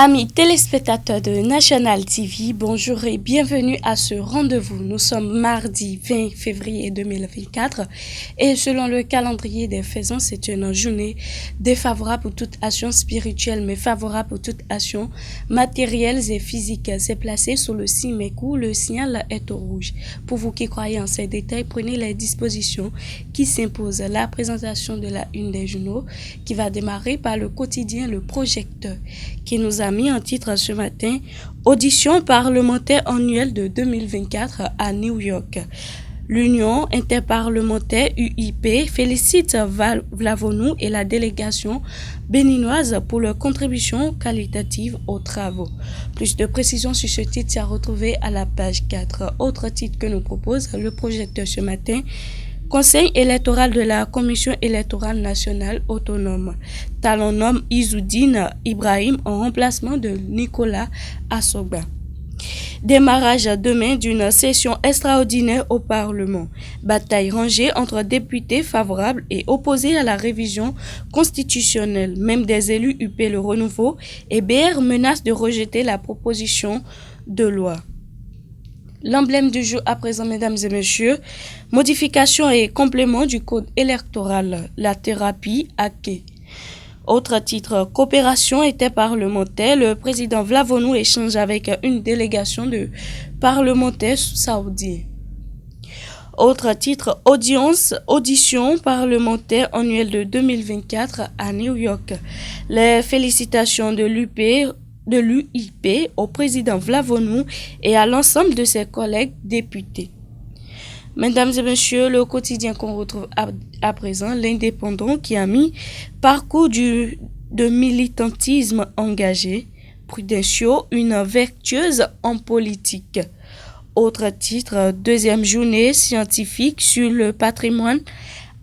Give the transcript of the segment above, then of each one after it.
Amis téléspectateurs de National TV, bonjour et bienvenue à ce rendez-vous. Nous sommes mardi 20 février 2024 et selon le calendrier des faisans, c'est une journée défavorable pour toute action spirituelle mais favorable pour toute action matérielle et physique. C'est placé sous le signe Mekou, le signal est au rouge. Pour vous qui croyez en ces détails, prenez les dispositions qui s'imposent. La présentation de la une des journaux qui va démarrer par le quotidien Le Projecteur qui nous a mis en titre ce matin « Audition parlementaire annuelle de 2024 à New York ». L'Union interparlementaire UIP félicite Vlavonou et la délégation béninoise pour leur contribution qualitative aux travaux. Plus de précisions sur ce titre à retrouver à la page 4. Autre titre que nous propose le projecteur ce matin. Conseil électoral de la Commission électorale nationale autonome. Talon nomme Izzoudine Ibrahim en remplacement de Nicolas Assoba. Démarrage demain d'une session extraordinaire au Parlement. Bataille rangée entre députés favorables et opposés à la révision constitutionnelle. Même des élus UP Le Renouveau et BR menacent de rejeter la proposition de loi. L'emblème du jour à présent, mesdames et messieurs, modification et complément du code électoral, la thérapie hackée. Autre titre, coopération interparlementaire, le président Vlavonou échange avec une délégation de parlementaires saoudiens. Autre titre, audition parlementaire annuelle de 2024 à New York. Les félicitations de l'UIP au président Vlavonou et à l'ensemble de ses collègues députés. Mesdames et messieurs, le quotidien qu'on retrouve à présent, l'Indépendant qui a mis parcours de militantisme engagé, Prudencio, une vertueuse en politique. Autre titre, deuxième journée scientifique sur le patrimoine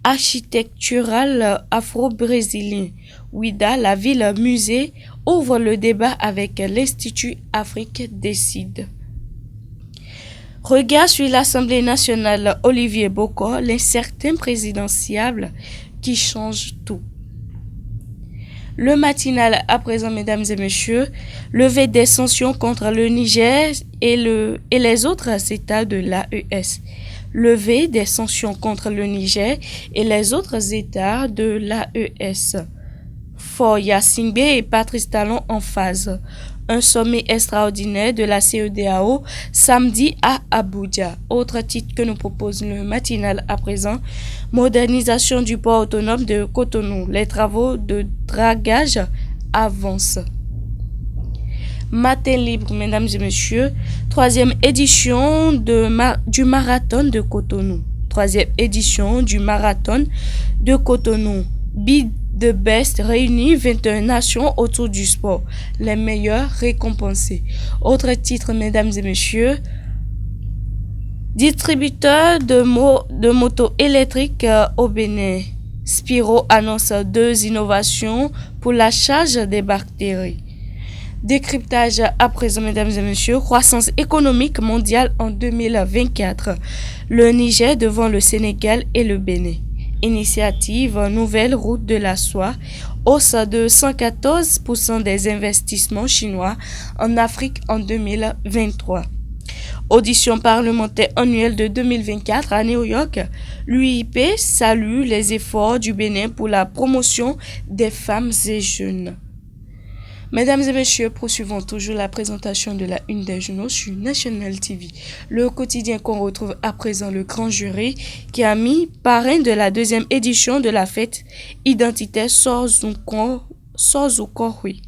architectural afro-brésilien. Ouida, la ville musée, ouvre le débat avec l'Institut Afrique Décide. Regard sur l'Assemblée nationale, Olivier Bokor, l'incertain présidentiable qui change tout. Le matinal à présent, mesdames et messieurs, levée des sanctions contre le Niger et les autres États de l'AES. Levée des sanctions contre le Niger et les autres États de l'AES. Faure Gnassingbé et Patrice Talon en phase. Un sommet extraordinaire de la CEDEAO samedi à Abuja. Autre titre que nous propose le matinal à présent, modernisation du port autonome de Cotonou. Les travaux de dragage avancent. Matin libre, mesdames et messieurs, troisième édition du marathon de Cotonou. Troisième édition du marathon de Cotonou. Be the Best réunit 21 nations autour du sport. Les meilleurs récompensés. Autre titre, mesdames et messieurs. Distributeur de motos électriques au Bénin. Spiro annonce 2 innovations pour la charge des bactéries. Décryptage à présent, mesdames et messieurs. Croissance économique mondiale en 2024. Le Niger devant le Sénégal et le Bénin. Initiative Nouvelle Route de la Soie, hausse de 114% des investissements chinois en Afrique en 2023. Audition parlementaire annuelle de 2024 à New York, l'UIP salue les efforts du Bénin pour la promotion des femmes et jeunes. Mesdames et messieurs, poursuivons toujours la présentation de la une des journaux sur National TV. Le quotidien qu'on retrouve à présent le grand jury qui a mis parrain de la deuxième édition de la fête identitaire Sorzoukorhui.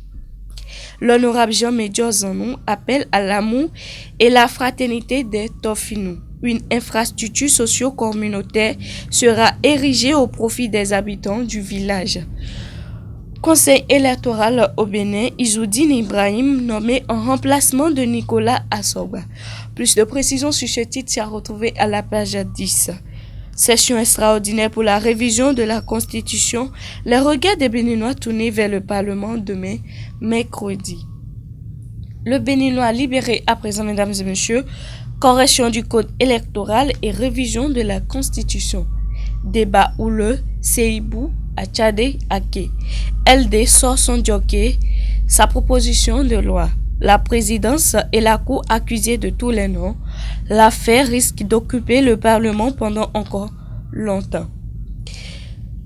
L'honorable Jean-Médior Zanou appelle à l'amour et la fraternité des Tofinous. Une infrastructure socio-communautaire sera érigée au profit des habitants du village. Conseil électoral au Bénin, Izzoudine Ibrahim nommé en remplacement de Nicolas Assoba. Plus de précisions sur ce titre à retrouver à la page 10. Session extraordinaire pour la révision de la Constitution. Les regards des Béninois tournés vers le Parlement demain, mercredi. Le Béninois libéré à présent, mesdames et messieurs. Correction du code électoral et révision de la Constitution. Débat houleux, Seibou, Achade, Ake. LD sort son jockey, sa proposition de loi. La présidence et la Cour accusées de tous les noms. L'affaire risque d'occuper le Parlement pendant encore longtemps.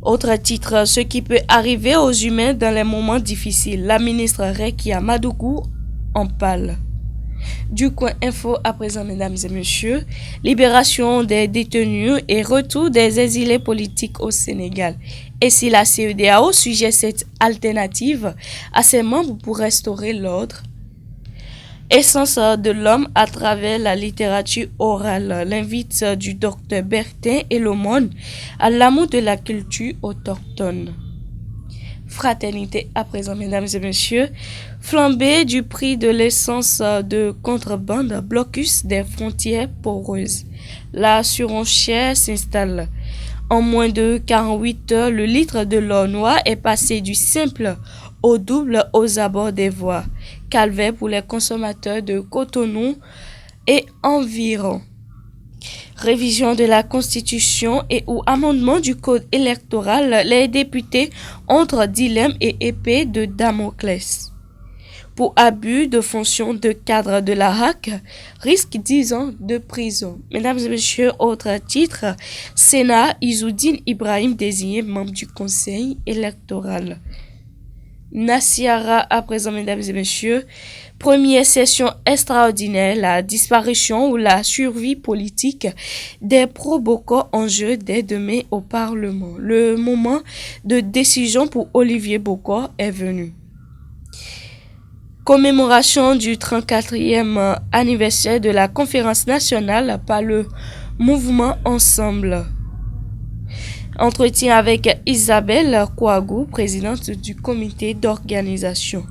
Autre titre, ce qui peut arriver aux humains dans les moments difficiles. La ministre Rekia Madougou en parle. Du coin info à présent, mesdames et messieurs, libération des détenus et retour des exilés politiques au Sénégal. Et si la CEDEAO suggère cette alternative à ses membres pour restaurer l'ordre? Essence de l'homme à travers la littérature orale, l'invite du docteur Bertin et l'aumône à l'amour de la culture autochtone. Fraternité à présent, mesdames et messieurs, flambée du prix de l'essence de contrebande, blocus des frontières poreuses. La surenchère s'installe. En moins de 48 heures, le litre de l'or noir est passé du simple au double aux abords des voies. Calvaire pour les consommateurs de Cotonou et environ. Révision de la Constitution et ou amendement du Code électoral, les députés entre dilemme et épée de Damoclès. Pour abus de fonction de cadre de la RAC, risque 10 ans de prison. Mesdames et messieurs, autre titre, Sénat, Izzoudine Ibrahim désigné membre du Conseil électoral. Nassiara à présent, mesdames et messieurs, première session extraordinaire, la disparition ou la survie politique des pro-Boko en jeu dès demain au Parlement. Le moment de décision pour Olivier Boko est venu. Commémoration du 34e anniversaire de la conférence nationale par le mouvement Ensemble. Entretien avec Isabelle Kouagou, présidente du comité d'organisation.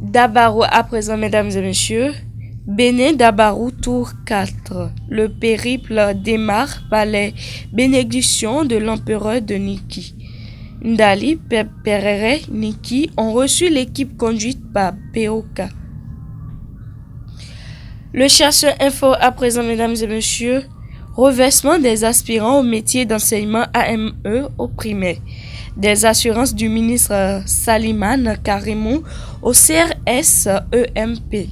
Dabarou à présent, mesdames et messieurs. Bénin Dabarou tour 4. Le périple démarre par les bénédictions de l'empereur de Niki. Ndali, Perere, Niki ont reçu l'équipe conduite par Peoka. Le chercheur info à présent, mesdames et messieurs. Reversement des aspirants au métier d'enseignement AME au primaire. Des assurances du ministre Salimane Karimou au CRS-EMP.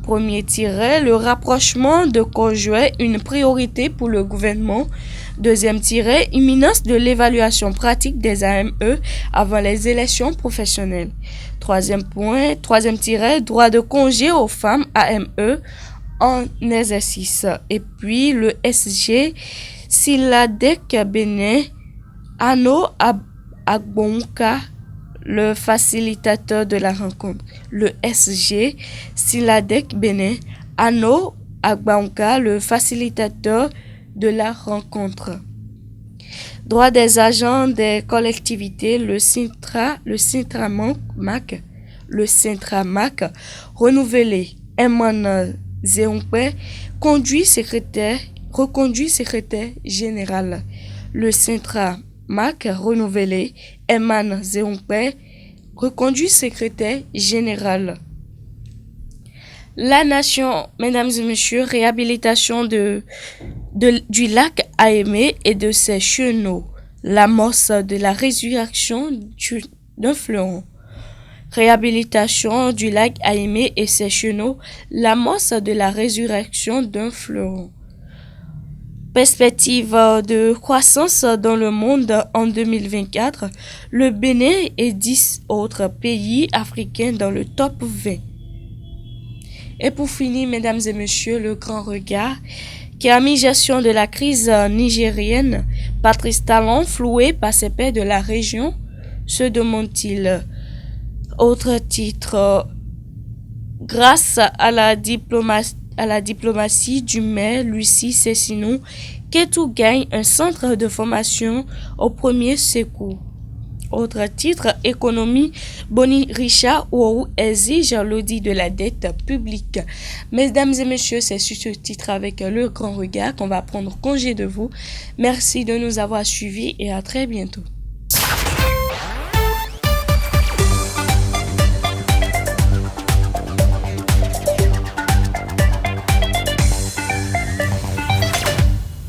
Premier tiret, le rapprochement de conjoints, une priorité pour le gouvernement. Deuxième tiret, imminence de l'évaluation pratique des AME avant les élections professionnelles. Troisième tiret, droit de congé aux femmes AME en exercice. Et puis le SG Siladek Bénin Ano Agbonka, le facilitateur de la rencontre. Le SG Siladek Bénin Ano Agbonka, le facilitateur de la rencontre. Droit des agents des collectivités, le Sintramac, renouvelé. Eman Zéonpé, reconduit secrétaire général. Le Sintramac renouvelé. Eman Zéonpé, reconduit secrétaire général. La nation, mesdames et messieurs, réhabilitation du lac Aémé et de ses chenaux. L'amorce de la résurrection d'un fleuron. Réhabilitation du lac Aémé et ses chenaux, l'amorce de la résurrection d'un fleuron. Perspective de croissance dans le monde en 2024, le Bénin et 10 autres pays africains dans le top 20. Et pour finir, mesdames et messieurs, le grand regard qui a mis gestion de la crise nigérienne. Patrice Talon, floué par ses pairs de la région, se demande-t-il. Autre titre, grâce à la diplomatie du maire Lucie Cessinou, Kétou gagne un centre de formation au premier secours. Autre titre, économie, Boni Richard ou exige l'audit de la dette publique. Mesdames et messieurs, c'est sur ce titre avec le grand regard qu'on va prendre congé de vous. Merci de nous avoir suivis et à très bientôt.